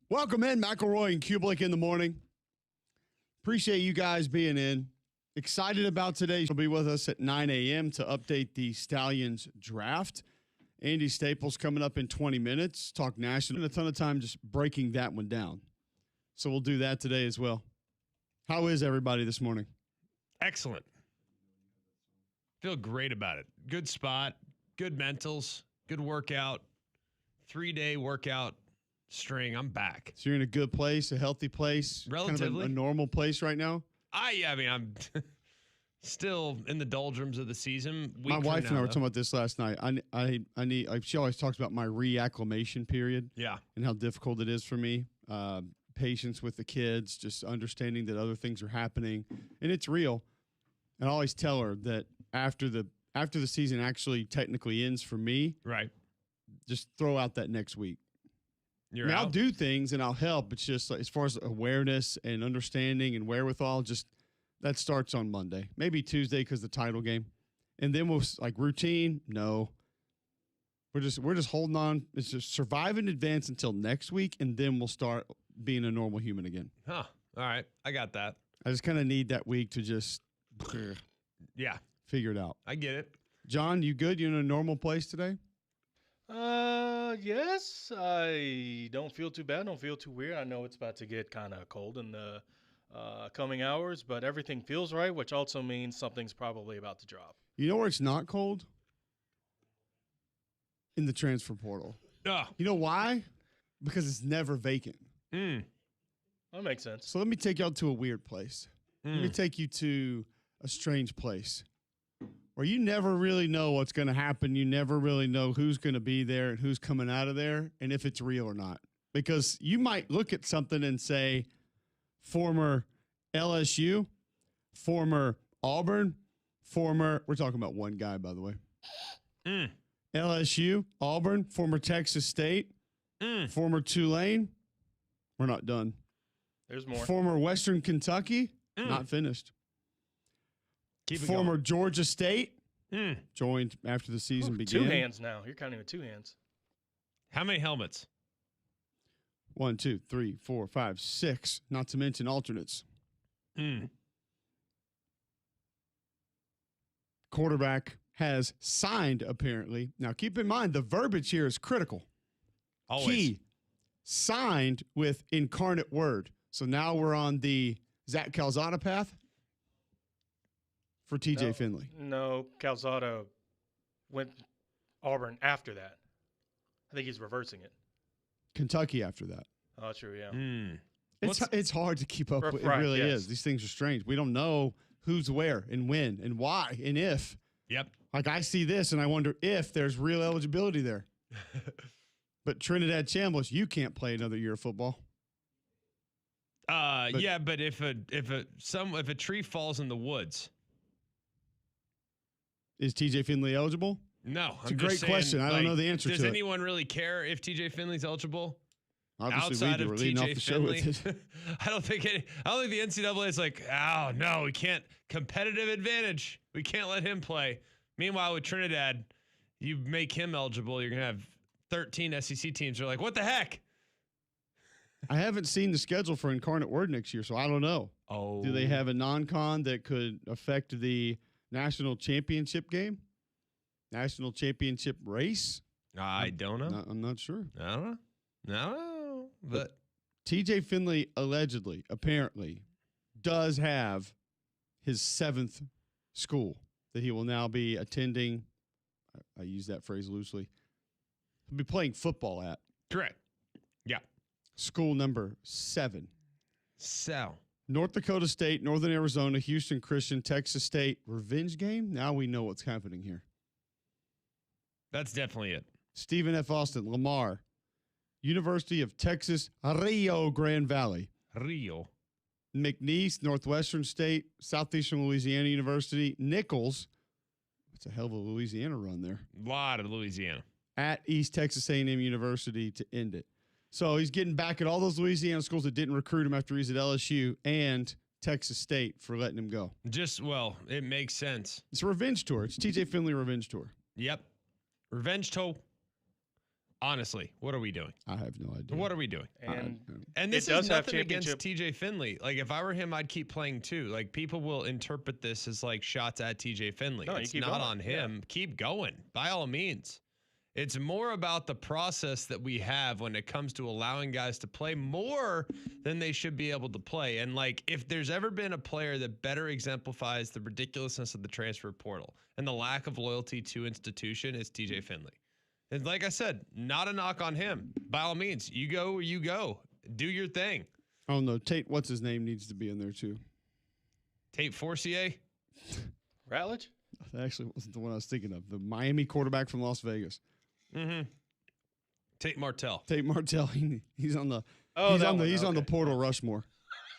Welcome in, McElroy and Cubelic in the morning. Appreciate you guys being in. Excited about today. You'll be with us at 9 a.m. to update the Stallions draft. Andy Staples coming up in 20 minutes. Talk national. A ton of time just breaking that one down. So we'll do that today as well. How is everybody this morning? Excellent. Feel great about it. Good spot, good mentals, good workout, 3-day workout string. I'm back. So you're in a good place, a healthy place, relatively kind of a normal place right now? I mean, I'm still in the doldrums of the season. My wife and I were talking about this last night. I need. She always talks about my reacclimation period. Yeah. And how difficult it is for me. Patience with the kids, just understanding that other things are happening, and it's real. And I always tell her that after the season actually technically ends for me, right, just throw out that next week. I'll do things and I'll help. It's just like, as far as awareness and understanding and wherewithal, just that starts on Monday, maybe Tuesday because the title game, and then we'll like routine. No, we're just holding on. It's just survive in advance until next week, and then we'll start being a normal human again. Huh. All right, I got that. I just kind of need that week to just figure it out. I get it. John, you good? You in a normal place today? Yes. I don't feel too bad. Don't feel too weird. I know it's about to get kind of cold in the coming hours, but everything feels right, which also means something's probably about to drop. You know where it's not cold? In the transfer portal. You know why? Because it's never vacant. That makes sense. So let me take y'all to a weird place. Let me take you to a strange place where you never really know what's going to happen. You never really know who's going to be there and who's coming out of there and if it's real or not. Because you might look at something and say, former LSU, former Auburn, we're talking about one guy, by the way. LSU, Auburn, former Texas State, former Tulane. We're not done. There's more. Former Western Kentucky, not finished. Former going. Georgia State, joined after the season began. 2 hands now. You're counting with 2 hands. How many helmets? 1, 2, 3, 4, 5, 6. Not to mention alternates. Quarterback has signed, apparently. Now, keep in mind, the verbiage here is critical. Always. He signed with Incarnate Word. So now we're on the Zach Calzada path for TJ Finley. No, Calzada went Auburn after that. I think he's reversing it. Kentucky after that. Oh, true, yeah. It's hard to keep up with. It really is. These things are strange. We don't know who's where and when and why and if. Yep. Like I see this and I wonder if there's real eligibility there. But Trinidad Chambliss, you can't play another year of football. Yeah, but if a tree falls in the woods, is TJ Finley eligible? No, it's a great question. I don't know the answer to it. Does anyone really care if TJ Finley's eligible? Obviously, outside we do. of We're leading TJ off the Finley, show with it. I don't think the NCAA is like, oh no, we can't. Competitive advantage. We can't let him play. Meanwhile, with Trinidad, you make him eligible, you're gonna have 13 SEC teams. They're like, what the heck? I haven't seen the schedule for Incarnate Word next year, so I don't know. Oh, do they have a non-con that could affect the national championship game? National championship race? I don't know. I'm not sure. I don't know. No, but TJ Finley allegedly, apparently, does have his 7th school that he will now be attending. I use that phrase loosely. He'll be playing football at. Correct. Yeah. School number 7. So. North Dakota State, Northern Arizona, Houston Christian, Texas State. Revenge game? Now we know what's happening here. That's definitely it. Stephen F. Austin, Lamar, University of Texas, Rio Grande Valley. Rio. McNeese, Northwestern State, Southeastern Louisiana University, Nichols. It's a hell of a Louisiana run there. A lot of Louisiana. At East Texas A&M University to end it. So he's getting back at all those Louisiana schools that didn't recruit him after he's at LSU and Texas State for letting him go. It makes sense. It's a revenge tour. It's TJ Finley revenge tour. Yep. Revenge tour. Honestly, what are we doing? I have no idea. What are we doing? And This it does is have nothing against championship. TJ Finley. Like, if I were him, I'd keep playing too. Like, people will interpret this as like shots at TJ Finley. No, you It's keep not going. on him. Keep going, by all means. It's more about the process that we have when it comes to allowing guys to play more than they should be able to play. And like, if there's ever been a player that better exemplifies the ridiculousness of the transfer portal and the lack of loyalty to institution, it's TJ Finley. And like I said, not a knock on him. By all means, you go where you go. Do your thing. Oh, no. Tate, what's his name, needs to be in there, too. Tate Forcier? Ratledge? That actually wasn't the one I was thinking of. The Miami quarterback from Las Vegas. Mm-hmm. Tate Martell. Tate Martell. He's on the he's on the okay. portal Rushmore.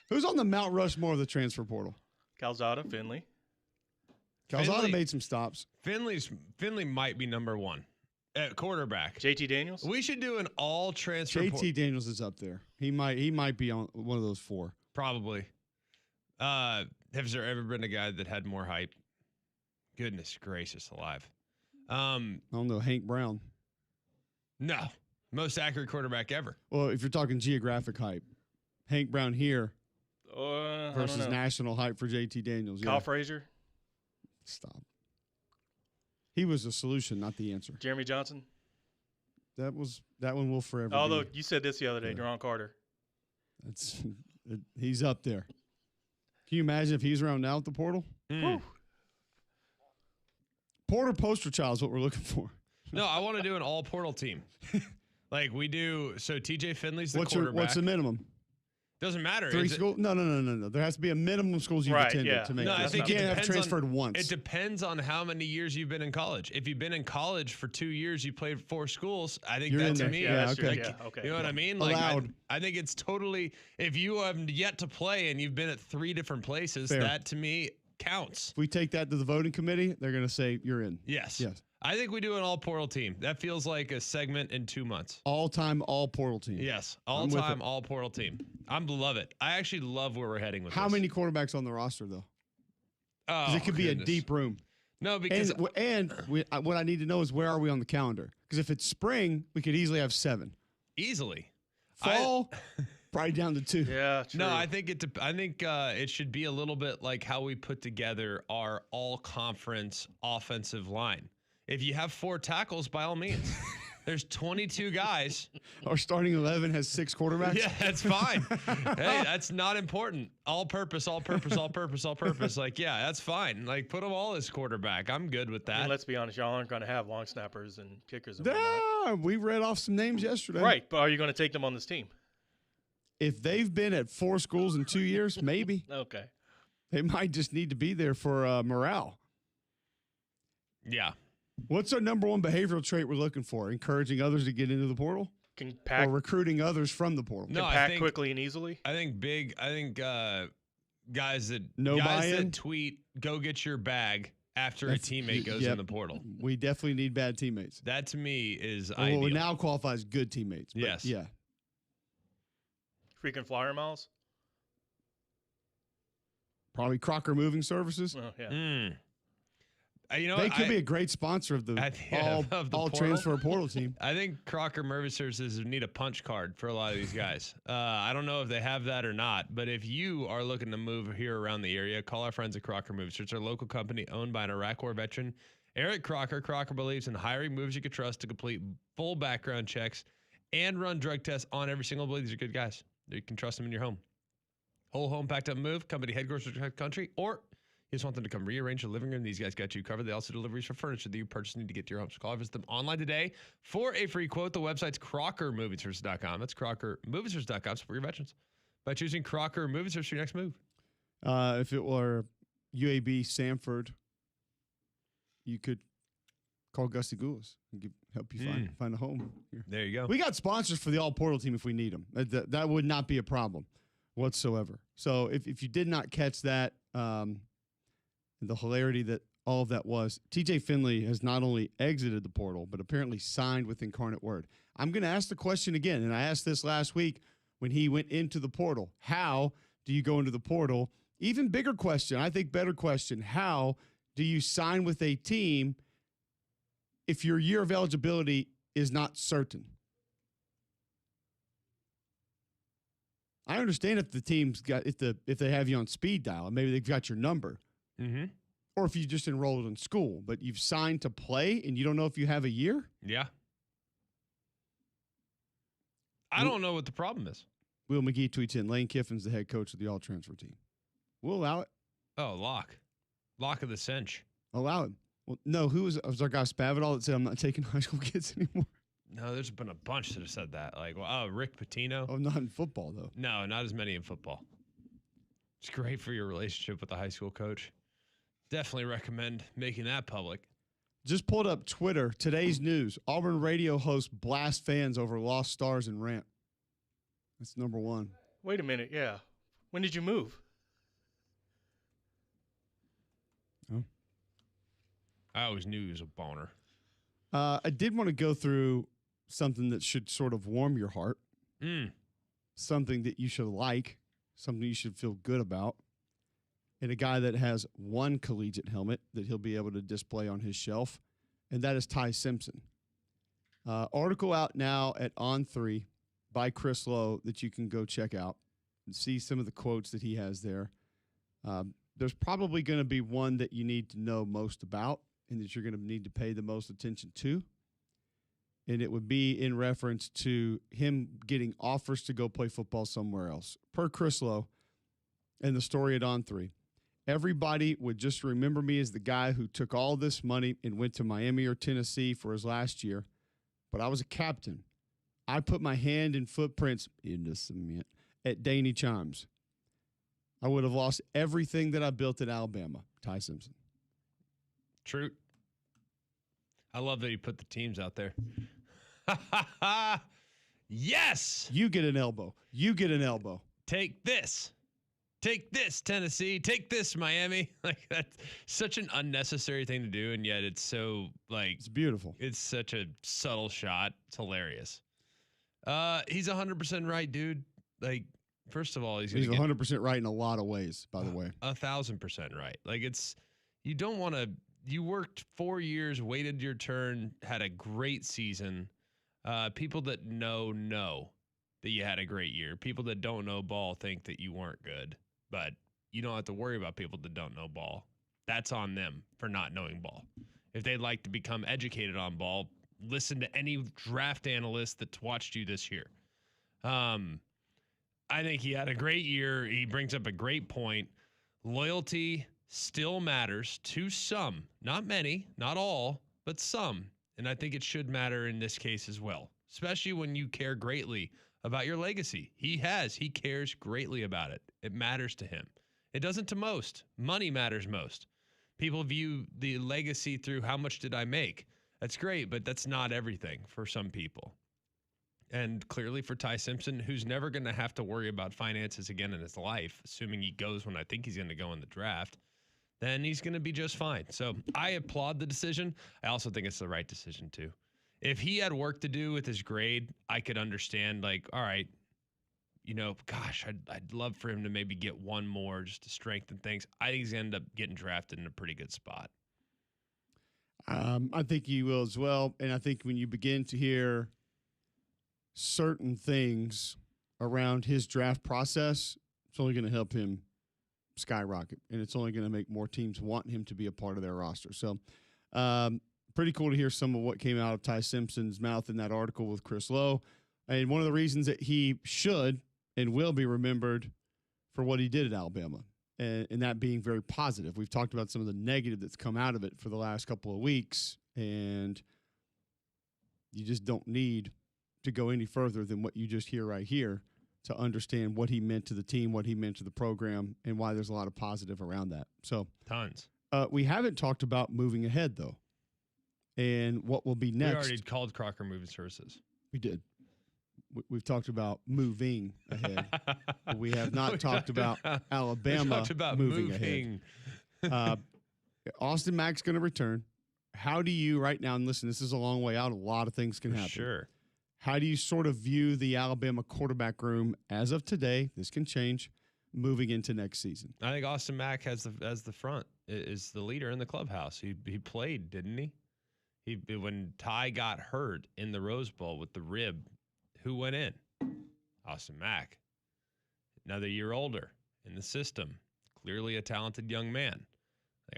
Who's on the Mount Rushmore of the transfer portal? Calzada, Finley. Calzada Finley. made some stops. Finley might be number one at quarterback. JT Daniels? We should do an all transfer JT Daniels is up there. He might be on one of those 4. probably. Has there ever been a guy that had more hype? Goodness gracious alive. I don't know, Hank Brown. No. Most accurate quarterback ever. Well, if you're talking geographic hype, Hank Brown here I versus don't know. national hype for JT Daniels. Kyle Yeah. Frazier? Stop. He was the solution, not the answer. Jeremy Johnson? That one will forever. Although be. you said this the other day, Yeah. Deron Carter. He's up there. Can you imagine if he's around now at the portal? Mm. Porter poster child is what we're looking for. No, I want to do an all portal team. Like we do. So TJ Finley's the What's quarterback. the minimum? Doesn't matter. 3 Is it- schools? No. There has to be a minimum schools you've Right, attended yeah. to make No, I this. think You it can't have depends on- transferred once. It depends on how many years you've been in college. If you've been in college for 2 years, you played 4 schools. I think You're that in to there. me, Yeah, that's okay. true. Yeah, okay. You know what I mean? Like Allowed. I think it's totally. If you have yet to play and you've been at 3 different places, Fair. that to me counts. If we take that to the voting committee, they're going to say you're in. Yes. Yes. I think we do an all portal team. That feels like a segment in 2 months. All-time, all-portal team. Yes, I'm with all-time, it. all portal team. I love it. I actually love where we're heading with How this. many quarterbacks on the roster, though? Because Oh, it could be a goodness. deep room. No, because What I need to know is where are we on the calendar? Because if it's spring, we could easily have 7. easily. Fall, probably down to 2. Yeah, true. No, I think it should be a little bit like how we put together our all-conference offensive line. If you have 4 tackles, by all means. There's 22 guys. Our starting 11 has 6 quarterbacks. Yeah, that's fine. Hey, that's not important. All purpose. Like, yeah, that's fine. Like, put them all as quarterback. I'm good with I that. mean, let's be honest, y'all aren't going to have long snappers and kickers and whatnot. Yeah, we read off some names yesterday. Right, but are you going to take them on this team? If they've been at 4 schools in 2 years, maybe. Okay. They might just need to be there for morale. Yeah. What's our number one behavioral trait we're looking for? Encouraging others to get into the portal Can pack, or recruiting others from the portal? No, can I pack think quickly and easily? I think guys that No buy-in? that tweet go get your bag after a That's- teammate goes yep. in the portal. We definitely need bad teammates. That to me is Or ideal. what we now qualify as good teammates. But Yes. Yeah. Freaking flyer miles? Probably Crocker Moving Services. Oh, yeah. Mm. You know, They could be a great sponsor of the of the all portal. transfer portal team. I think Crocker Moving Services need a punch card for a lot of these guys. I don't know if they have that or not, but if you are looking to move here around the area, call our friends at Crocker Moving Services. It's our local company owned by an Iraq War veteran, Eric Crocker. Crocker believes in hiring moves you can trust to complete full background checks and run drug tests on every single one. These are good guys. You can trust them in your home. Whole home packed up and move, company headquarters for the country, or you just want them to come rearrange your living room. These guys got you covered. They also deliveries for furniture that you purchase need to get to your home. So call or visit them online today for a free quote. The website's crockermovingservice.com. That's crockermovingservice.com. Support your veterans by choosing Crocker Moving Service for your next move. If it were UAB Sanford, you could call Gusty Goulas and help you find a home here. There you go. We got sponsors for the all portal team if we need them. That would not be a problem whatsoever. So if you did not catch that, the hilarity that all of that was, TJ Finley has not only exited the portal, but apparently signed with Incarnate Word. I'm going to ask the question again, and I asked this last week when he went into the portal. How do you go into the portal? Even bigger question, I think better question, how do you sign with a team if your year of eligibility is not certain. I understand if the team's got if they have you on speed dial and maybe they've got your number, or if you just enrolled in school, but you've signed to play and you don't know if you have a year. Yeah. I don't know what the problem is. Will McGee tweets in, Lane Kiffin's the head coach of the all-transfer team. We'll allow it. Oh, lock of the cinch. Allow it. Well, no, was our guy Spavital that said I'm not taking high school kids anymore? No, there's been a bunch that have said that. Like, well, Rick Pitino. Oh, not in football, though. No, not as many in football. It's great for your relationship with the high school coach. Definitely recommend making that public. Just pulled up Twitter. Today's news. Auburn radio host blast fans over lost stars and rant. That's number one. Wait a minute. Yeah. When did you move? Oh. I always knew he was a boner. I did want to go through something that should sort of warm your heart. Something that you should like. Something you should feel good about. And a guy that has one collegiate helmet that he'll be able to display on his shelf, and that is Ty Simpson. Article out now at On3 by Chris Lowe that you can go check out and see some of the quotes that he has there. There's probably going to be one that you need to know most about and that you're going to need to pay the most attention to. And it would be in reference to him getting offers to go play football somewhere else. Per Chris Lowe and the story at On3. Everybody would just remember me as the guy who took all this money and went to Miami or Tennessee for his last year. But I was a captain. I put my hand and footprints in the cement at Danny Chimes. I would have lost everything that I built at Alabama. Ty Simpson. True. I love that he put the teams out there. Yes. You get an elbow. You get an elbow. Take this. Take this, Tennessee. Take this, Miami. Like, that's such an unnecessary thing to do, and yet it's so, like... It's beautiful. It's such a subtle shot. It's hilarious. He's 100% right, dude. Like, first of all, he's 100% right in a lot of ways, by the way. 1,000% right. Like, it's... You don't want to... You worked 4 years, waited your turn, had a great season. People that know that you had a great year. People that don't know ball think that you weren't good. But you don't have to worry about people that don't know ball. That's on them for not knowing ball. If they'd like to become educated on ball, listen to any draft analyst that's watched you this year. I think he had a great year. He brings up a great point. Loyalty still matters to some, not many, not all, but some. And I think it should matter in this case as well, especially when you care greatly about your legacy. He cares greatly about it. It matters to him. It doesn't to most. Money matters most. People view the legacy through how much did I make? That's great, but that's not everything for some people. And clearly for Ty Simpson, who's never going to have to worry about finances again in his life, assuming he goes when I think he's going to go in the draft, then he's going to be just fine. So I applaud the decision. I also think it's the right decision too. If he had work to do with his grade, I could understand, like, all right, you know, gosh, I'd love for him to maybe get one more just to strengthen things. I think he's going to end up getting drafted in a pretty good spot. I think you will as well. And I think when you begin to hear certain things around his draft process, it's only going to help him skyrocket. And it's only going to make more teams want him to be a part of their roster. So, pretty cool to hear some of what came out of Ty Simpson's mouth in that article with Chris Lowe. And one of the reasons that he should and will be remembered for what he did at Alabama, and that being very positive. We've talked about some of the negative that's come out of it for the last couple of weeks, and you just don't need to go any further than what you just hear right here to understand what he meant to the team, what he meant to the program, and why there's a lot of positive around that. So tons. We haven't talked about moving ahead, though. And what will be next? We already called Crocker Moving Services. We did. We've talked about moving ahead. But we have not talked about Alabama we talked about moving ahead. Austin Mack's going to return. How do you right now, and listen, this is a long way out. A lot of things can happen. Sure. How do you sort of view the Alabama quarterback room as of today? This can change moving into next season. I think Austin Mack has the front, is the leader in the clubhouse. He played, didn't he? When Ty got hurt in the Rose Bowl with the rib, who went in? Austin Mack. Another year older in the system. Clearly a talented young man.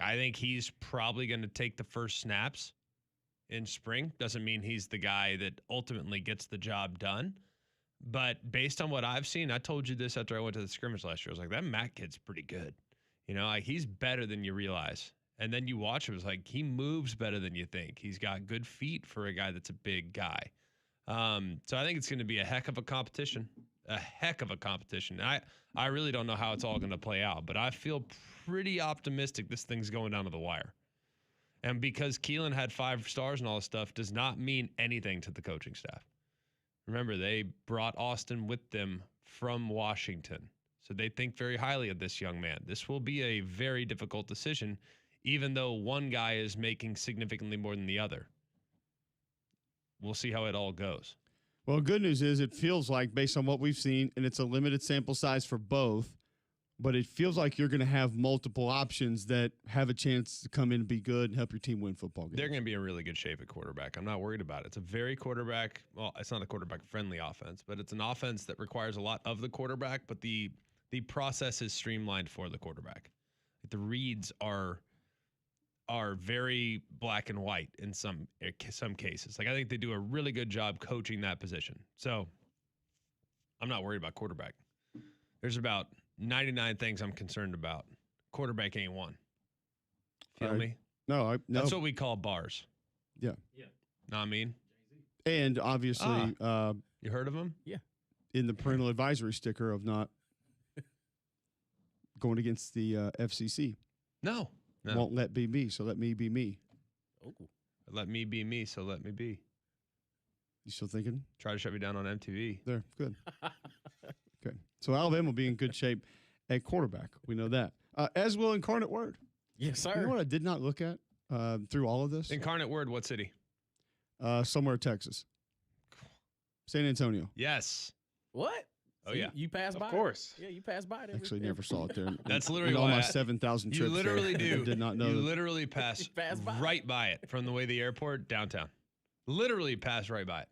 I think he's probably going to take the first snaps in spring. Doesn't mean he's the guy that ultimately gets the job done. But based on what I've seen, I told you this after I went to the scrimmage last year. I was like, that Mack kid's pretty good. He's better than you realize. And then you watch him, it's like he moves better than you think. He's got good feet for a guy that's a big guy. So I think it's going to be a heck of a competition. A heck of a competition. I really don't know how it's all going to play out, but I feel pretty optimistic this thing's going down to the wire. And because Keelan had 5 stars and all this stuff does not mean anything to the coaching staff. Remember, they brought Austin with them from Washington. So they think very highly of this young man. This will be a very difficult decision, even though one guy is making significantly more than the other. We'll see how it all goes. Well, good news is it feels like, based on what we've seen, and it's a limited sample size for both, but it feels like you're going to have multiple options that have a chance to come in and be good and help your team win football games. They're going to be in really good shape at quarterback. I'm not worried about it. It's a very quarterback, well, it's not a quarterback-friendly offense, but it's an offense that requires a lot of the quarterback, but the process is streamlined for the quarterback. The reads are very black and white in some cases. I think they do a really good job coaching that position. So I'm not worried about quarterback. There's about 99 things I'm concerned about. Quarterback ain't one. Feel me? No. That's what we call bars. Yeah. Know what I mean? And obviously, you heard of him? Yeah. In the parental advisory sticker of not going against the FCC. No. Won't let be me, so let me be me. Oh. Let me be me, so let me be. You still thinking? Try to shut me down on MTV. There, good. Okay. So Alabama will be in good shape at quarterback. We know that. As will Incarnate Word. Yes, sir. You know what I did not look at through all of this? Incarnate Word, what city? Somewhere in Texas. San Antonio. Yes. What? Oh, So yeah. You passed by? Of course. Yeah, you passed by it. Actually, never saw it there. That's literally in all why my 7,000 trips. You literally there. do. I did not know. You that. literally pass passed by. right by it from the way the airport downtown. Literally pass right by it.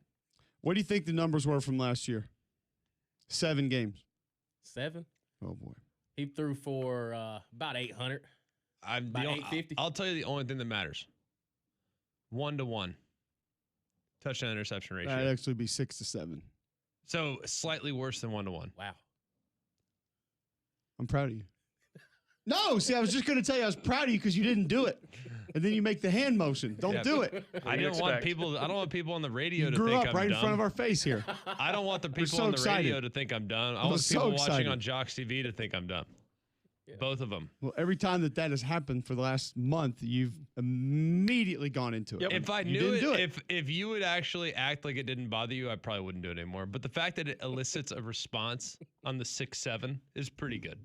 What do you think the numbers were from last year? 7 games. 7. Oh boy. He threw for about 800. About 850. I'll tell you the only thing that matters. 1-to-1 touchdown interception ratio. That'd actually be 6 to 7. So slightly worse than 1-to-1. Wow. I'm proud of you. No, see, I was just going to tell you I was proud of you because you didn't do it, and then you make the hand motion. Don't Yeah. do it. I don't want people on the radio You to grew think up I'm right dumb. in front of our face here. I don't want the people so on the excited. radio to think I'm dumb. I I'm want so people watching excited. on Jocks TV to think I'm dumb. Yeah. Both of them. Well, every time that has happened for the last month, you've immediately gone into it. Yep. If I You knew didn't do it, if you would actually act like it didn't bother you, I probably wouldn't do it anymore. But the fact that it elicits a response on the 6-7 is pretty good.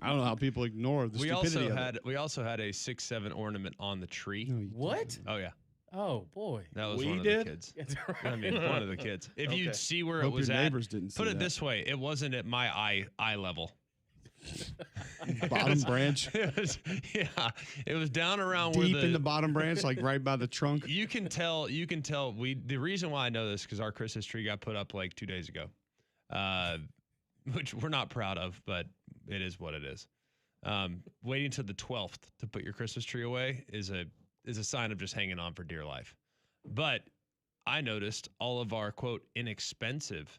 I don't know how people ignore the stupidity of it. We also had a 6-7 ornament on the tree. No, you What? Oh yeah, Oh, boy. that was We one of did? the kids. That's I right. mean, one of the kids. If you Okay. see where Hope it was your at, neighbors didn't see put it that. this way: it wasn't at my eye level. Bottom branch, It was, yeah, it was down around deep where in the bottom branch, like right by the trunk. You can tell. The reason why I know this because our Christmas tree got put up like 2 days ago, which we're not proud of, but it is what it is. Waiting till the 12th to put your Christmas tree away is a sign of just hanging on for dear life. But I noticed all of our quote inexpensive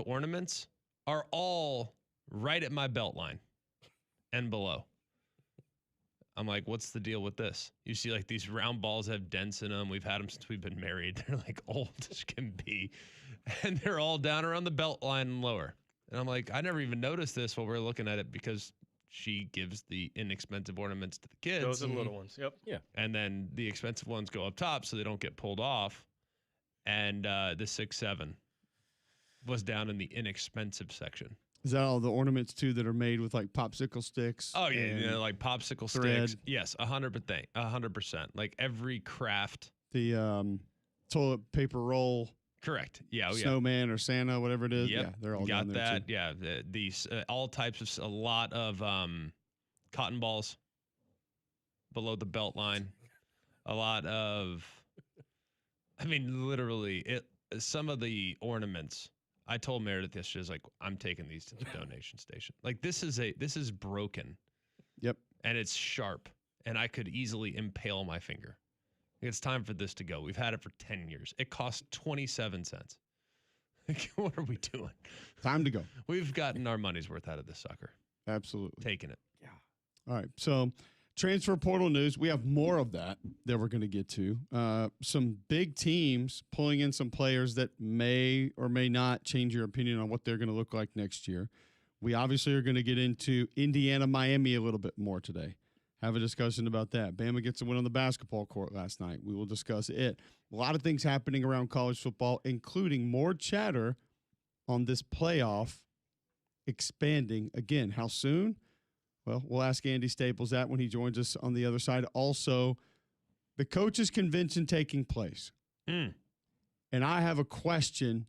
ornaments are all right at my belt line and below. I'm like, what's the deal with this? You see like these round balls have dents in them. We've had them since we've been married. They're like old as can be. And they're all down around the belt line and lower. And I'm like, I never even noticed this while we're looking at it because she gives the inexpensive ornaments to the kids. Those are the little ones. Yep. Yeah. And then the expensive ones go up top so they don't get pulled off. And the 6-7 was down in the inexpensive section. Is that all the ornaments too that are made with like popsicle sticks? Oh yeah, and like popsicle thread. sticks. Yes, 100%. Like every craft. The toilet paper roll, Correct. Yeah. Oh, yeah. snowman or Santa, whatever it is. Yep. Yeah, they're all got down there that. too. Yeah. These all types of a lot of cotton balls below the belt line. a lot of, I mean, literally, some of the ornaments. I told Meredith yesterday, I was like, I'm taking these to the donation station. Like, this is broken. Yep. And it's sharp, and I could easily impale my finger. It's time for this to go. We've had it for 10 years. It cost 27 cents. What are we doing? Time to go. We've gotten our money's worth out of this sucker. Absolutely. Taking it. Yeah. All right. So transfer portal news. We have more of that we're going to get to. Some big teams pulling in some players that may or may not change your opinion on what they're going to look like next year. We obviously are going to get into Indiana, Miami a little bit more today. Have a discussion about that. Bama gets a win on the basketball court last night. We will discuss it. A lot of things happening around college football, including more chatter on this playoff expanding. Again, how soon? Well, we'll ask Andy Staples that when he joins us on the other side. Also, the coaches' convention taking place. And I have a question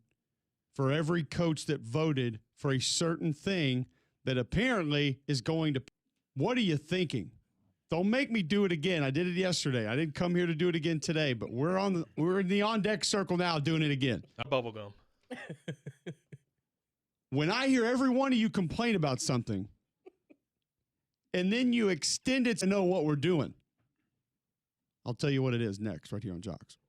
for every coach that voted for a certain thing that apparently is going to. What are you thinking? Don't make me do it again. I did it yesterday. I didn't come here to do it again today, but we're in the on deck circle now doing it again. Bubblegum. When I hear every one of you complain about something, and then you extend it to know what we're doing, I'll tell you what it is next, right here on Jocks.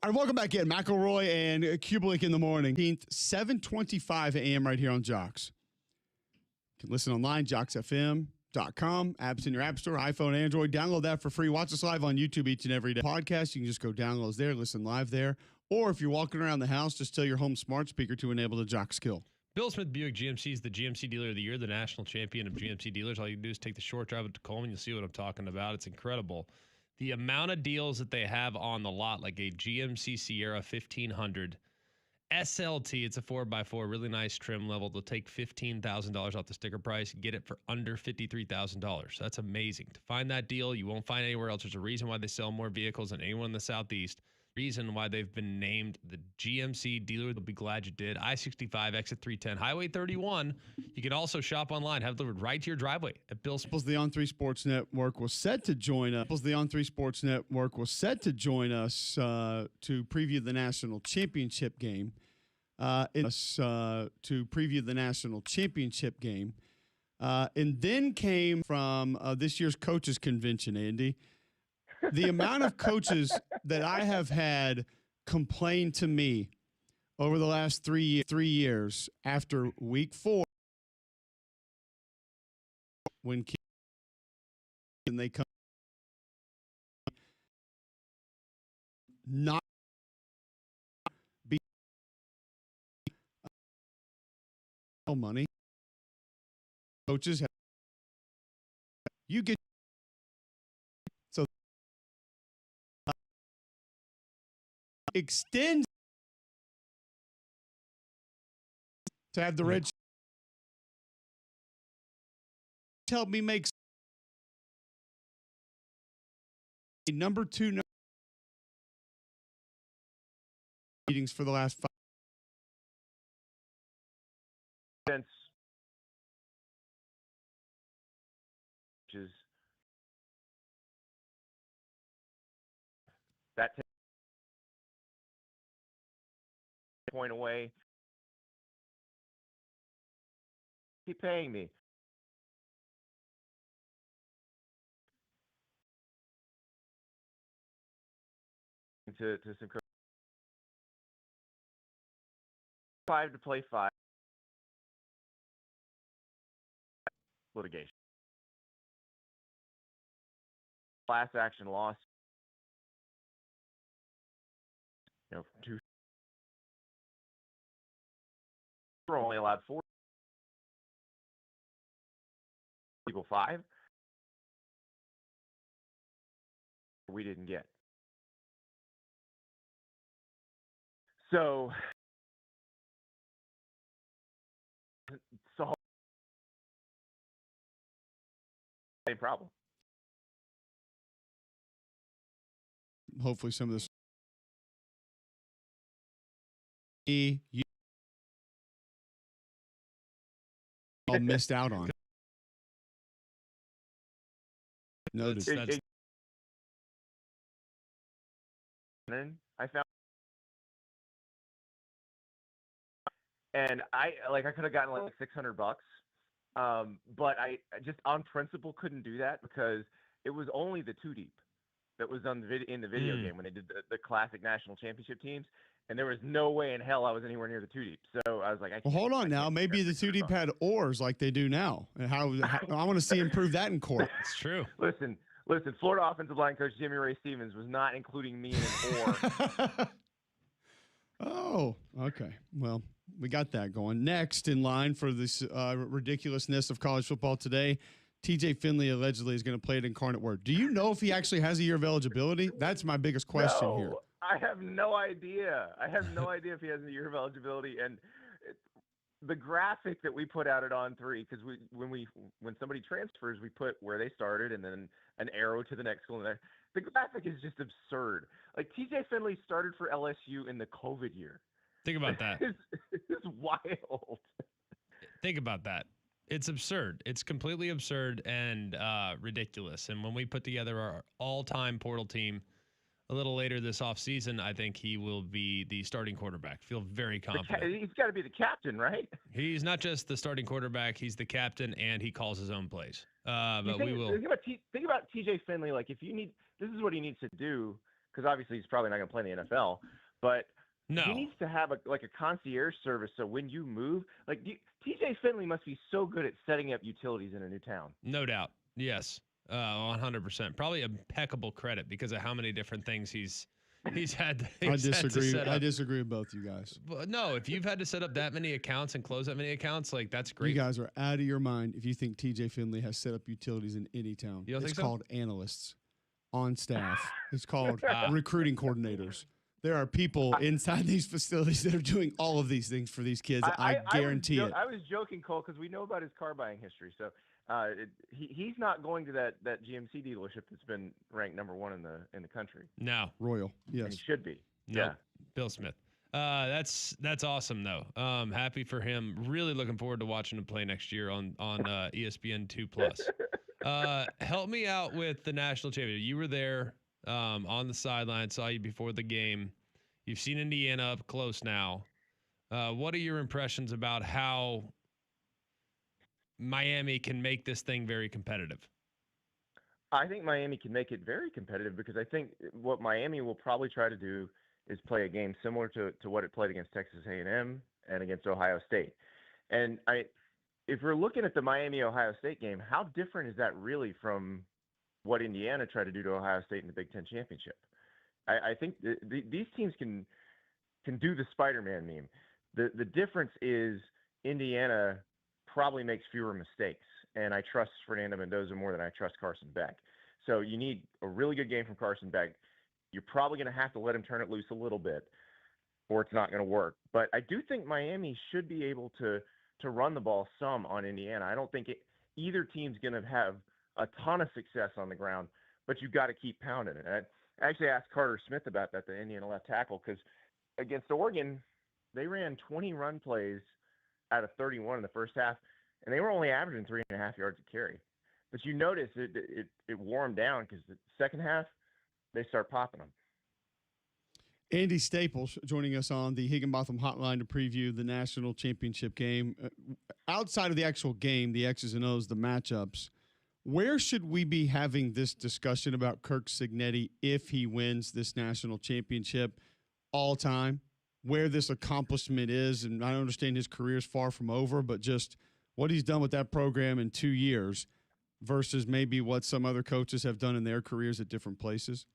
All right, welcome back in. McElroy and Cubelic in the morning. 7:25 a.m. right here on Jocks. You can listen online, jocksfm.com. Apps in your app store, iPhone, Android. Download that for free. Watch us live on YouTube each and every day. Podcast, you can just go download us there, listen live there. Or if you're walking around the house, just tell your home smart speaker to enable the Jocks skill. Bill Smith Buick GMC is the GMC Dealer of the Year, the national champion of GMC dealers. All you do is take the short drive to Tacoma, and you'll see what I'm talking about. It's incredible. The amount of deals that they have on the lot, like a GMC Sierra 1500 SLT, it's a 4x4, really nice trim level. They'll take $15,000 off the sticker price, get it for under $53,000. That's amazing. To find that deal, you won't find anywhere else. There's a reason why they sell more vehicles than anyone in the Southeast. Reason why they've been named the GMC dealer. They'll be glad you did. I-65, exit 310, Highway 31. You can also shop online, have delivered right to your driveway at Bill's. The On3 Sports Network was set to join us. The On3 Sports Network was set to join us to preview the national championship game. And then came from this year's coaches convention, Andy. The amount of coaches that I have had complain to me over the last 3 years after week 4, when they come not be money, coaches have, you get so extend to have the red help me make number 2 meetings for the last 5 since is that point away. Keep paying me. To some 5 to play 5 litigation. Class action loss. Two. We're only allowed 4. Legal 5. We didn't get. So same problem. Hopefully some of this you all missed out on. Notice that's I found, and I could have gotten like $600, but I just on principle couldn't do that because it was only the 2 deep that was on in the video game when they did the classic national championship teams, and there was no way in hell I was anywhere near the 2 deep. So I was like, well, hold on now. Maybe the 2 deep had oars like they do now. And how I want to see him prove that in court. It's true. Listen. Florida offensive line coach Jimmy Ray Stevens was not including me in an oar. Oh, okay. Well, we got that going. Next in line for this ridiculousness of college football today, TJ Finley allegedly is going to play at Incarnate Word. Do you know if he actually has a year of eligibility? That's my biggest question here. I have no idea. If he has a year of eligibility. And the graphic that we put out at On3, because when somebody transfers, we put where they started and then an arrow to the next school. And the graphic is just absurd. Like TJ Finley started for LSU in the COVID year. Think about that. It's wild. Think about that. It's absurd. It's completely absurd and ridiculous. And when we put together our all-time portal team a little later this offseason, I think he will be the starting quarterback. Feel very confident. He's got to be the captain, right? He's not just the starting quarterback. He's the captain, and he calls his own plays. But we will. Think about TJ Finley. Like, if you need, this is what he needs to do, because obviously he's probably not going to play in the NFL, but he needs to have a concierge service. So when you move, TJ Finley must be so good at setting up utilities in a new town. No doubt. Yes. 100%. Probably impeccable credit because of how many different things he's I disagree. I disagree with both you guys. But no, if you've had to set up that many accounts and close that many accounts, like that's great. You guys are out of your mind if you think TJ Finley has set up utilities in any town. You don't think so? It's called analysts on staff. It's called recruiting coordinators. There are people inside these facilities that are doing all of these things for these kids. I guarantee it. I was joking, Cole, because we know about his car buying history. So he's not going to that GMC dealership that's been ranked number 1 in the country. No, Royal. Yes, and he should be. Nope. Yeah, Bill Smith. That's awesome though. Happy for him. Really looking forward to watching him play next year on ESPN 2+. Help me out with the national championship. You were there on the sideline. Saw you before the game. You've seen Indiana up close now. What are your impressions about how Miami can make this thing very competitive? I think Miami can make it very competitive because I think what Miami will probably try to do is play a game similar to what it played against Texas A&M and against Ohio State. And if we're looking at the Miami-Ohio State game, how different is that really from what Indiana tried to do to Ohio State in the Big Ten Championship? I think these teams can do the Spider-Man meme. The difference is Indiana probably makes fewer mistakes, and I trust Fernando Mendoza more than I trust Carson Beck. So you need a really good game from Carson Beck. You're probably going to have to let him turn it loose a little bit, or it's not going to work. But I do think Miami should be able to run the ball some on Indiana. I don't think either team's going to have a ton of success on the ground, but you've got to keep pounding it. And I actually asked Carter Smith about that, the Indiana left tackle, because against Oregon, they ran 20 run plays out of 31 in the first half, and they were only averaging 3.5 yards a carry. But you notice it wore them down because the second half, they start popping them. Andy Staples joining us on the Higginbotham Hotline to preview the national championship game. Outside of the actual game, the X's and O's, the matchups, where should we be having this discussion about Kirk Cignetti if he wins this national championship all time? Where this accomplishment is, and I understand his career is far from over, but just what he's done with that program in 2 years versus maybe what some other coaches have done in their careers at different places?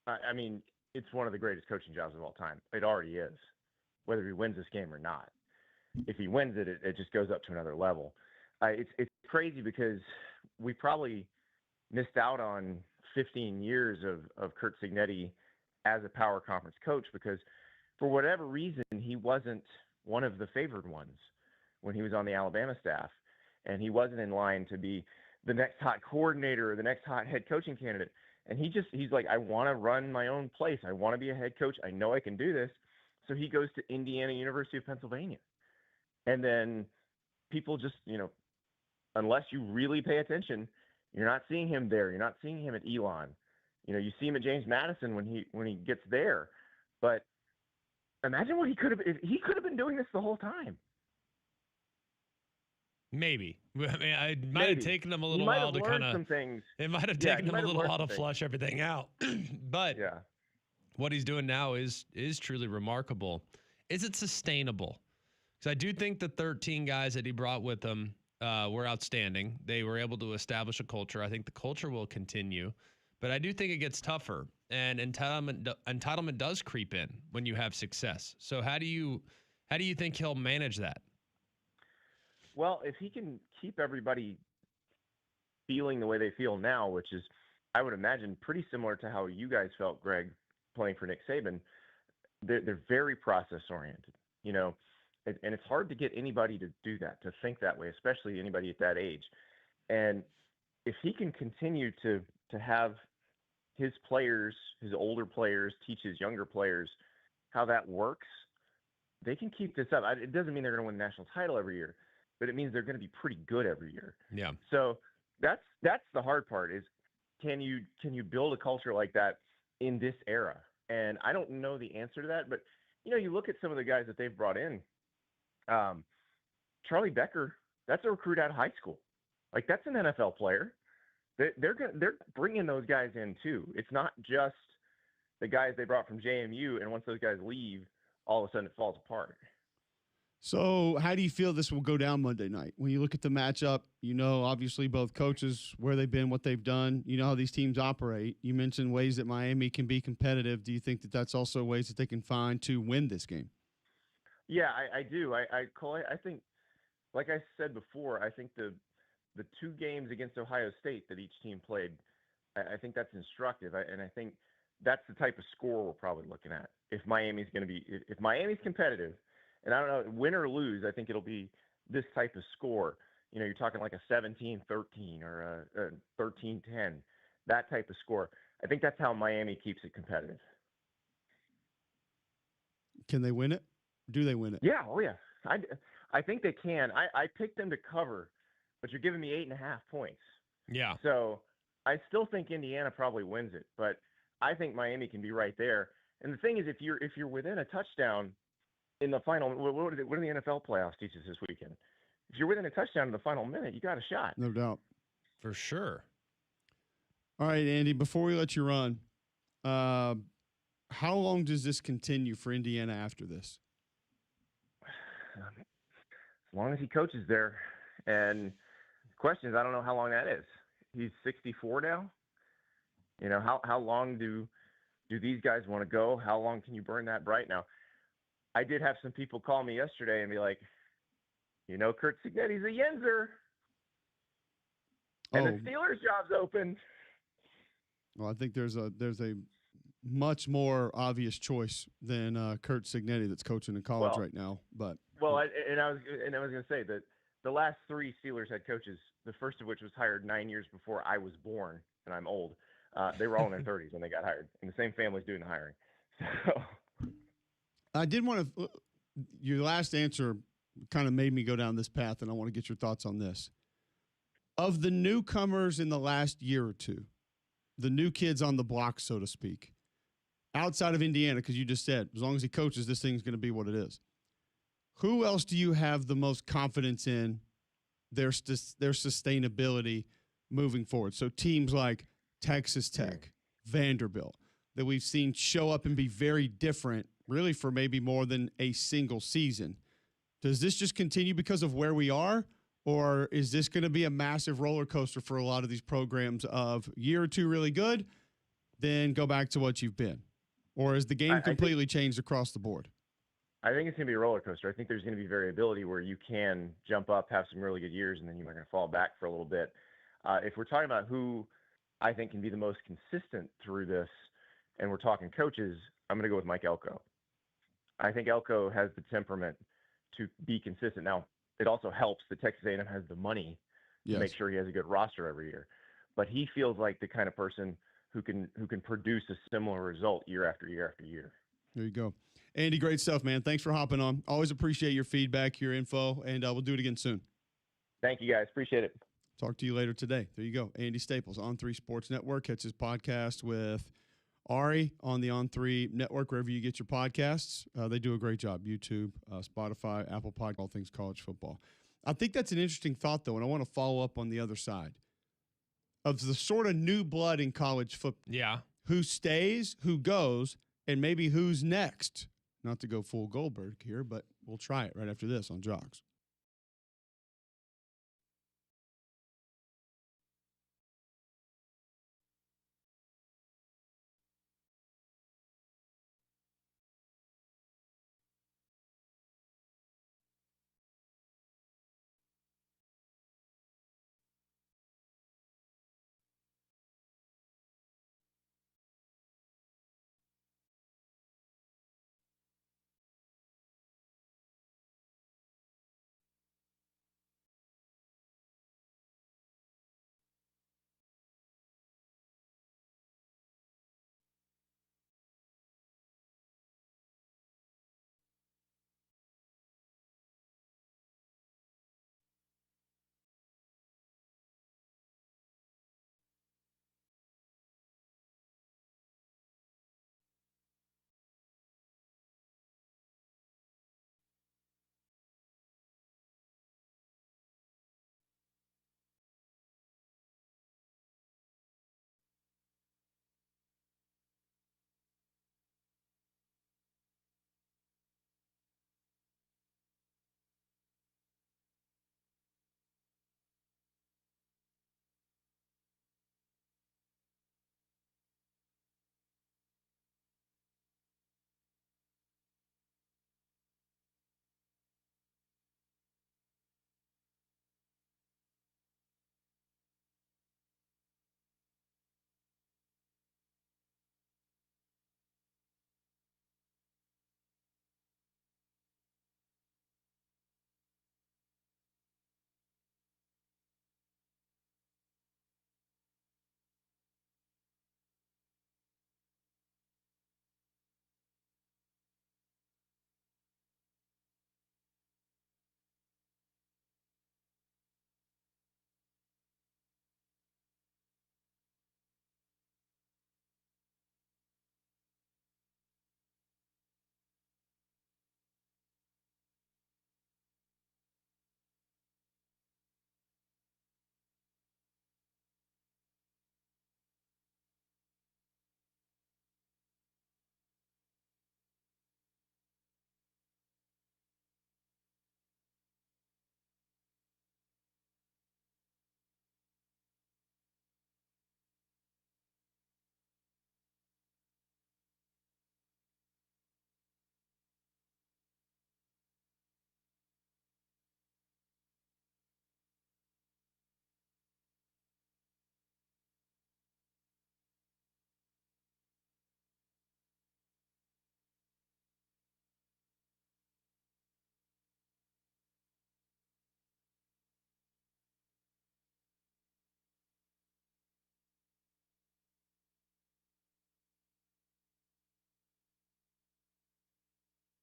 I mean, it's one of the greatest coaching jobs of all time. It already is, whether he wins this game or not. If he wins it, it just goes up to another level. It's crazy because we probably missed out on 15 years of Kirk Cignetti as a power conference coach because for whatever reason, he wasn't one of the favored ones when he was on the Alabama staff, and he wasn't in line to be the next hot coordinator or the next hot head coaching candidate. And he's like, I want to run my own place. I want to be a head coach. I know I can do this. So he goes to Indiana, University of Pennsylvania. And then people just, unless you really pay attention, you're not seeing him there. You're not seeing him at Elon. You see him at James Madison when he gets there. But imagine what he could have been doing this the whole time. Maybe. I mean, it might have taken him a little while to kind of. It might have taken him a little while to flush everything out. But what he's doing now is truly remarkable. Is it sustainable? Because I do think the 13 guys that he brought with him were outstanding. They were able to establish a culture. I think the culture will continue, but I do think it gets tougher, and entitlement does creep in when you have success. So how do you think he'll manage that? Well, if he can keep everybody feeling the way they feel now, which is, I would imagine, pretty similar to how you guys felt, Greg, playing for Nick Saban, they're very process-oriented, and it's hard to get anybody to do that, to think that way, especially anybody at that age. And if he can continue to have his players, his older players, teach his younger players how that works, they can keep this up. It doesn't mean they're going to win the national title every year, but it means they're going to be pretty good every year. Yeah. So that's the hard part is can you build a culture like that in this era? And I don't know the answer to that, but you look at some of the guys that they've brought in. Charlie Becker, that's a recruit out of high school. Like that's an NFL player. They're bringing those guys in too. It's not just the guys they brought from JMU, and once those guys leave, all of a sudden it falls apart. So, how do you feel this will go down Monday night? When you look at the matchup, obviously both coaches, where they've been, what they've done. You know how these teams operate. You mentioned ways that Miami can be competitive. Do you think that that's also ways that they can find to win this game? Yeah, I do. Cole, I think, like I said before, I think the 2 games against Ohio State that each team played, I think that's instructive. And I think that's the type of score we're probably looking at. If Miami's competitive, and I don't know, win or lose, I think it'll be this type of score. You're talking like a 17-13 or a 13-10, that type of score. I think that's how Miami keeps it competitive. Can they win it? Do they win it? Yeah, oh yeah. I think they can. I picked them to cover, but you're giving me 8.5 points. Yeah. So I still think Indiana probably wins it, but I think Miami can be right there. And the thing is, if you're within a touchdown in the final, what do the NFL playoffs teach us this weekend? If you're within a touchdown in the final minute, you got a shot. No doubt. For sure. All right, Andy, before we let you run, how long does this continue for Indiana after this? As long as he coaches there. And the question is, I don't know how long that is. He's 64 now. How long do these guys want to go? How long can you burn that bright? Now, I did have some people call me yesterday and be like, Kurt Signetti's a Yenzer. And the Steelers job's open. Well, I think there's a much more obvious choice than Kurt Signetti that's coaching in college right now. But I was going to say that the last 3 Steelers head coaches, the first of which was hired 9 years before I was born, and I'm old. They were all in their 30s when they got hired, and the same family's doing the hiring. So I did want to. Your last answer kind of made me go down this path, and I want to get your thoughts on this. Of the newcomers in the last year or two, the new kids on the block, so to speak, outside of Indiana, because you just said, as long as he coaches, this thing's going to be what it is. Who else do you have the most confidence in their sustainability moving forward? So teams like Texas Tech, Vanderbilt, that we've seen show up and be very different, really for maybe more than a single season. Does this just continue because of where we are? Or is this going to be a massive roller coaster for a lot of these programs of year or two really good, then go back to what you've been? Or is the game completely changed across the board? I think it's going to be a roller coaster. I think there's going to be variability where you can jump up, have some really good years, and then you're going to fall back for a little bit. If we're talking about who I think can be the most consistent through this, and we're talking coaches, I'm going to go with Mike Elko. I think Elko has the temperament to be consistent. Now, it also helps that Texas A&M has the money to make sure he has a good roster every year. But he feels like the kind of person who can produce a similar result year after year after year. There you go. Andy, great stuff, man. Thanks for hopping on. Always appreciate your feedback, your info, and we'll do it again soon. Thank you, guys. Appreciate it. Talk to you later today. There you go. Andy Staples, On3 Sports Network. Catch his podcast with Ari on the On3 Network, wherever you get your podcasts. They do a great job. YouTube, Spotify, Apple Podcast, all things college football. I think that's an interesting thought, though, and I want to follow up on the other side of the sort of new blood in college football. Yeah. Who stays, who goes, and maybe who's next. Not to go full Goldberg here, but we'll try it right after this on Jogs.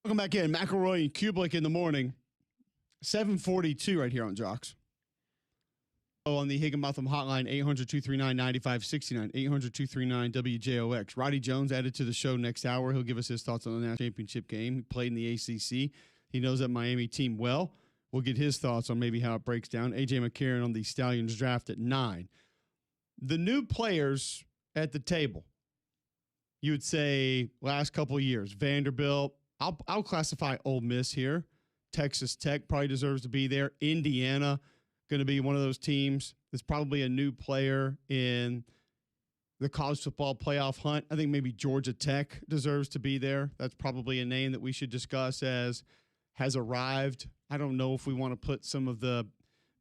Welcome back in. McElroy and Cubelic in the morning. 7:42 right here on Jocks. On the Higginbotham hotline, 800-239-9569, 800-239-WJOX. Roddy Jones added to the show next hour. He'll give us his thoughts on the national championship game. He played in the ACC. He knows that Miami team well. We'll get his thoughts on maybe how it breaks down. A.J. McCarron on the Stallions draft at 9. The new players at the table, you would say last couple of years, Vanderbilt. I'll classify Ole Miss here. Texas Tech probably deserves to be there. Indiana, going to be one of those teams. There's probably a new player in the college football playoff hunt. I think maybe Georgia Tech deserves to be there. That's probably a name that we should discuss as has arrived. I don't know if we want to put some of the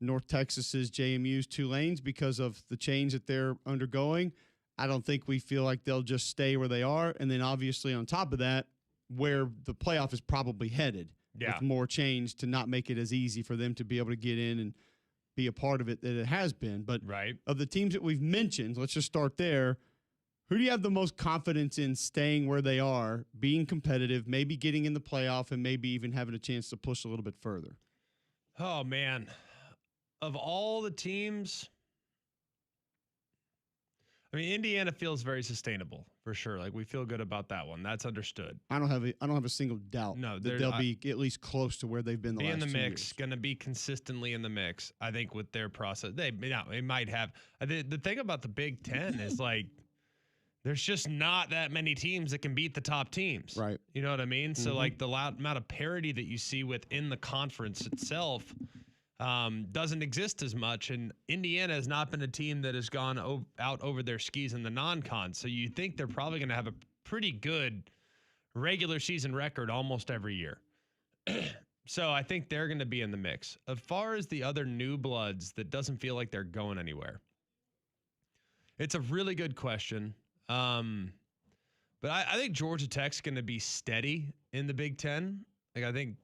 North Texas's, JMU's, Tulane's because of the change that they're undergoing. I don't think we feel like they'll just stay where they are. And then obviously on top of that, where the playoff is probably headed with more change to not make it as easy for them to be able to get in and be a part of it that it has been. But of the teams that we've mentioned, let's just start there. Who do you have the most confidence in staying where they are, being competitive, maybe getting in the playoff, and maybe even having a chance to push a little bit further? Oh, man. Of all the teams, I mean, Indiana feels very sustainable for sure. Like we feel good about that one. That's understood. I don't have a single doubt that they'll be at least close to where they've been the last 2 years. Be in the mix, going to be consistently in the mix. I think with their process, they might have. The thing about the Big Ten is like there's just not that many teams that can beat the top teams. Right. You know what I mean? So like the amount of parity that you see within the conference itself doesn't exist as much. And Indiana has not been a team that has gone out over their skis in the non-con. So you think they're probably going to have a pretty good regular season record almost every year. So I think they're going to be in the mix. As far as the other new bloods that doesn't feel like they're going anywhere, it's a really good question. But I think Georgia Tech's going to be steady in the Big Ten. Like I think,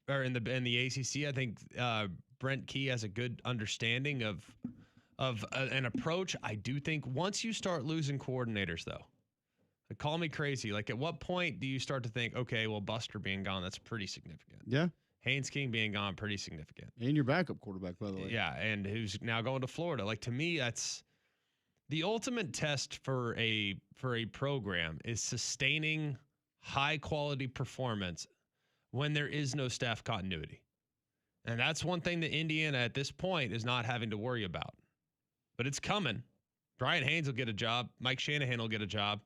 or in the ACC, I think Brent Key has a good understanding of an approach. I do think once you start losing coordinators, though, like call me crazy. Like at what point do you start to think, okay, well, Buster being gone, that's pretty significant. Yeah. Haynes King being gone, pretty significant. And your backup quarterback, by the way. Yeah, and who's now going to Florida. Like to me, that's the ultimate test for a program is sustaining high quality performance when there is no staff continuity. And that's one thing that Indiana at this point is not having to worry about. But it's coming. Brian Haynes will get a job. Mike Shanahan will get a job.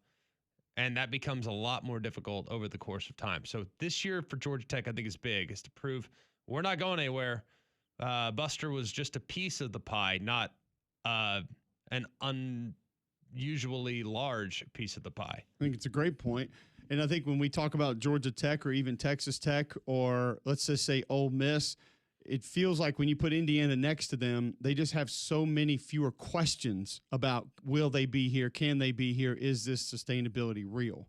And that becomes a lot more difficult over the course of time. So this year for Georgia Tech, I think is big, is to prove we're not going anywhere. Buster was just a piece of the pie, not an unusually large piece of the pie. I think it's a great point. And I think when we talk about Georgia Tech or even Texas Tech or let's just say Ole Miss, it feels like when you put Indiana next to them, they just have so many fewer questions about will they be here? Can they be here? Is this sustainability real?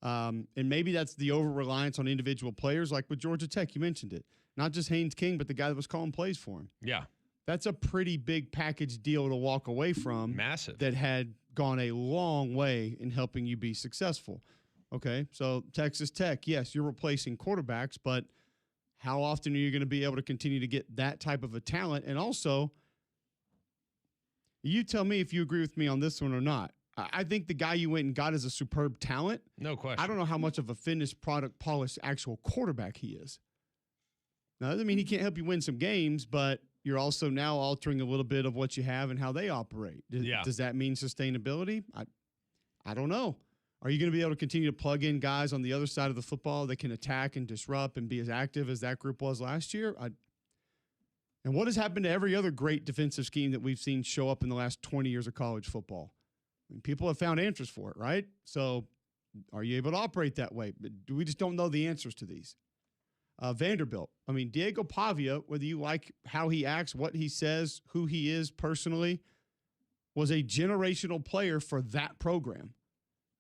And maybe that's the over-reliance on individual players like with Georgia Tech. You mentioned it. Not just Haynes King, but the guy that was calling plays for him. Yeah. That's a pretty big package deal to walk away from. Massive. That had gone a long way in helping you be successful. Okay, so Texas Tech, yes, you're replacing quarterbacks, but how often are you going to be able to continue to get that type of a talent? And also, you tell me if you agree with me on this one or not. I think the guy you went and got is a superb talent. No question. I don't know how much of a finished product, polished actual quarterback he is. Now, that doesn't mean he can't help you win some games, but you're also now altering a little bit of what you have and how they operate. Does that mean sustainability? I don't know. Are you going to be able to continue to plug in guys on the other side of the football that can attack and disrupt and be as active as that group was last year? And what has happened to every other great defensive scheme that we've seen show up in the last 20 years of college football? I mean, people have found answers for it, right? So are you able to operate that way? We just don't know the answers to these. Vanderbilt. I mean, Diego Pavia, whether you like how he acts, what he says, who he is personally, was a generational player for that program.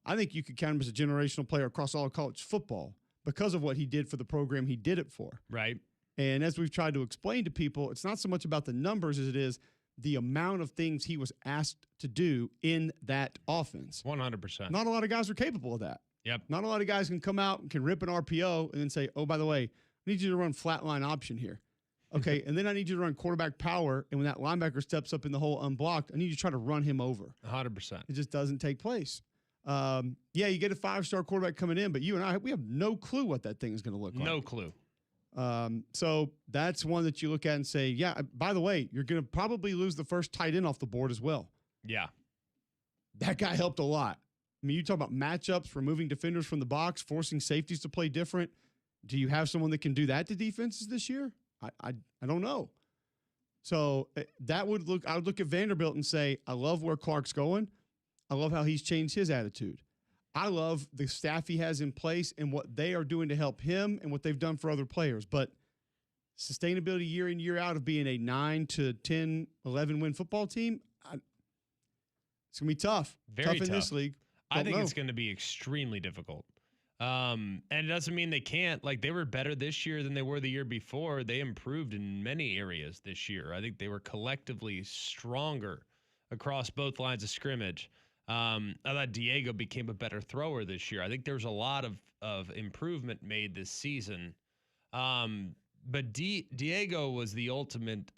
I think you could count him as a generational player across all of college football because of what he did for the program he did it for. Right. And as we've tried to explain to people, it's not so much about the numbers as it is the amount of things he was asked to do in that offense. 100%. Not a lot of guys are capable of that. Yep. Not a lot of guys can come out and can rip an RPO and then say, oh, by the way, I need you to run flat line option here. Okay, and then I need you to run quarterback power, and when that linebacker steps up in the hole unblocked, I need you to try to run him over. 100%. It just doesn't take place. Yeah, you get a 5-star quarterback coming in, but you and I, we have no clue what that thing is going to look like. No clue. So that's one that you look at and say, yeah, by the way, you're going to probably lose the first tight end off the board as well. Yeah. That guy helped a lot. I mean, you talk about matchups, removing defenders from the box, forcing safeties to play different. Do you have someone that can do that to defenses this year? I don't know. So I would look at Vanderbilt and say, I love where Clark's going. I love how he's changed his attitude. I love the staff he has in place and what they are doing to help him and what they've done for other players. But sustainability year in, year out of being a 9 to 10, 11 win football team, it's going to be tough. Very tough in this league. I think it's going to be extremely difficult. And it doesn't mean they can't. Like, they were better this year than they were the year before. They improved in many areas this year. I think they were collectively stronger across both lines of scrimmage. I thought Diego became a better thrower this year. I think there was a lot of improvement made this season. But Diego was the ultimate,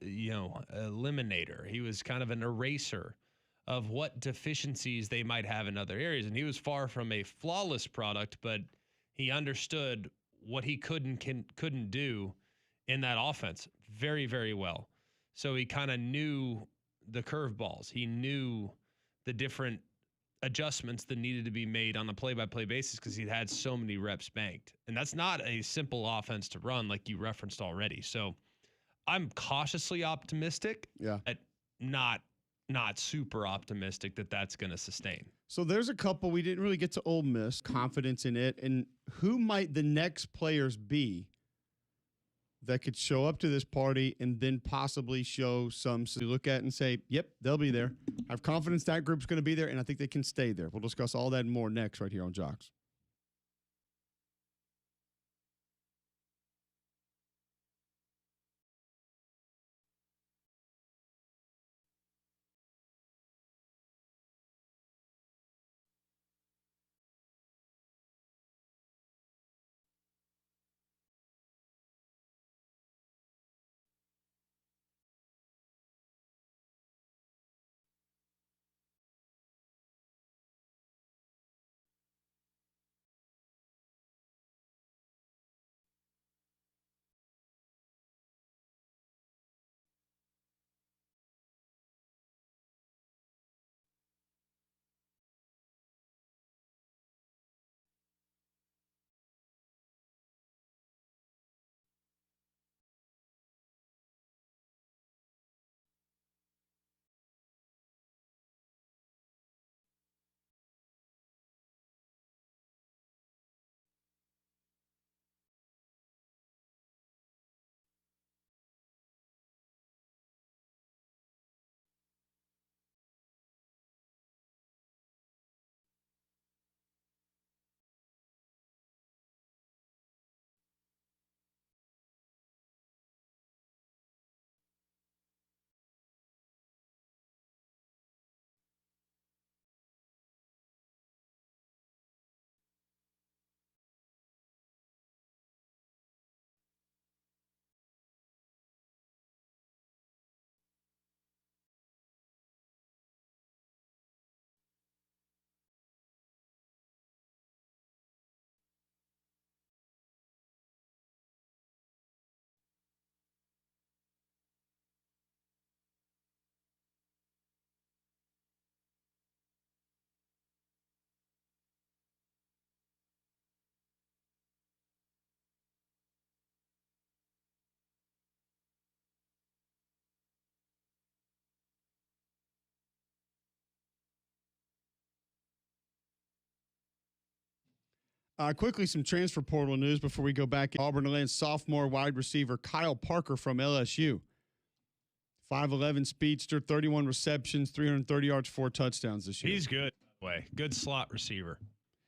eliminator. He was kind of an eraser of what deficiencies they might have in other areas. And he was far from a flawless product, but he understood what he couldn't do in that offense very, very well. So he kind of knew the curveballs. He knew the different adjustments that needed to be made on a play-by-play basis because he'd had so many reps banked. And that's not a simple offense to run like you referenced already. So I'm cautiously optimistic, but not super optimistic that that's going to sustain. So there's a couple, we didn't really get to Ole Miss, confidence in it. And who might the next players be that could show up to this party and then possibly show some to look at and say, yep, they'll be there. I have confidence that group's going to be there, and I think they can stay there. We'll discuss all that and more next right here on Jocks. Quickly, some transfer portal news before we go back. Auburn lands sophomore wide receiver Kyle Parker from LSU. 5'11" speedster, 31 receptions, 330 yards, 4 touchdowns this year. He's good, by the way. Good slot receiver.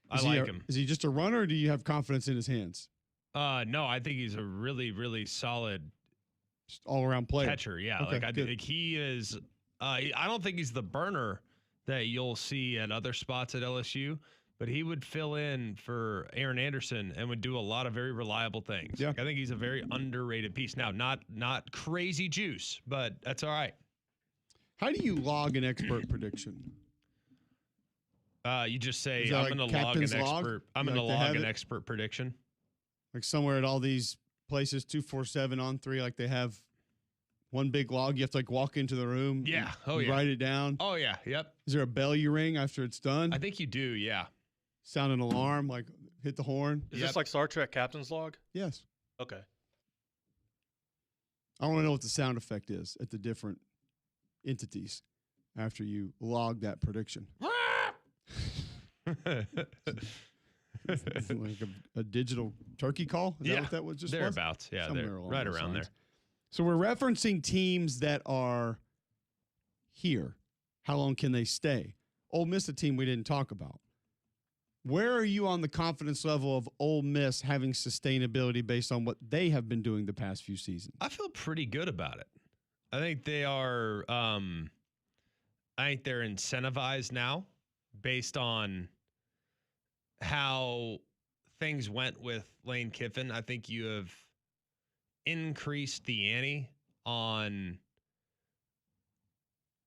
I like him. Is he just a runner, or do you have confidence in his hands? No, I think he's a really, really solid all-around player. Catcher, yeah. Okay, I think he is I don't think he's the burner that you'll see at other spots at LSU, but he would fill in for Aaron Anderson and would do a lot of very reliable things. Yeah. Like, I think he's a very underrated piece. Now, not crazy juice, but that's all right. How do you log an expert prediction? You just say, Is that I'm like going to log captain's an log? expert. I'm Like going to they log have an it? expert prediction. Like somewhere at all these places, 247 on 3, like they have one big log. You have to like walk into the room. Yeah. Write it down. Oh, yeah. Yep. Is there a bell you ring after it's done? I think you do. Yeah. Sound an alarm, like hit the horn. Is this like Star Trek Captain's Log? Yes. Okay. I want to know what the sound effect is at the different entities after you log that prediction. Like a digital turkey call? Is that what that was just thereabouts. Yeah, somewhere they're right around there. So we're referencing teams that are here. How long can they stay? Ole Miss, a team we didn't talk about. Where are you on the confidence level of Ole Miss having sustainability based on what they have been doing the past few seasons? I feel pretty good about it. I think they are. I think they're incentivized now based on how things went with Lane Kiffin. I think you have increased the ante on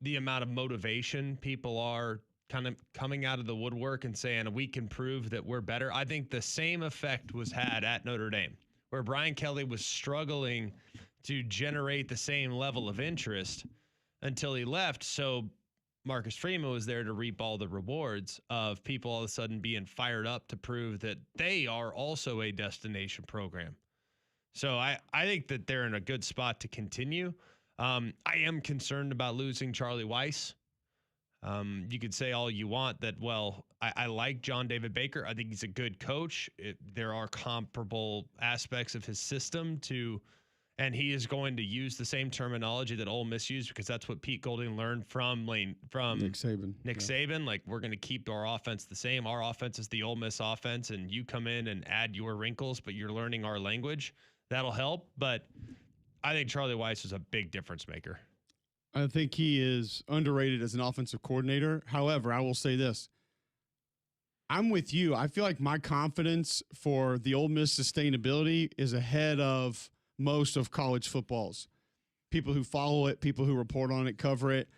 the amount of motivation people are kind of coming out of the woodwork and saying we can prove that we're better. I think the same effect was had at Notre Dame, where Brian Kelly was struggling to generate the same level of interest until he left. So Marcus Freeman was there to reap all the rewards of people all of a sudden being fired up to prove that they are also a destination program. So I think that they're in a good spot to continue. I am concerned about losing Charlie Weiss. You could say all you want that, well, I like John David Baker. I think he's a good coach. There are comparable aspects of his system and he is going to use the same terminology that Ole Miss used because that's what Pete Golding learned from Nick Saban. Like, we're going to keep our offense the same. Our offense is the Ole Miss offense, and you come in and add your wrinkles, but you're learning our language. That'll help. But I think Charlie Weiss is a big difference maker. I think he is underrated as an offensive coordinator. However, I will say this. I'm with you. I feel like my confidence for the Ole Miss sustainability is ahead of most of college footballs. People who follow it, people who report on it, cover it.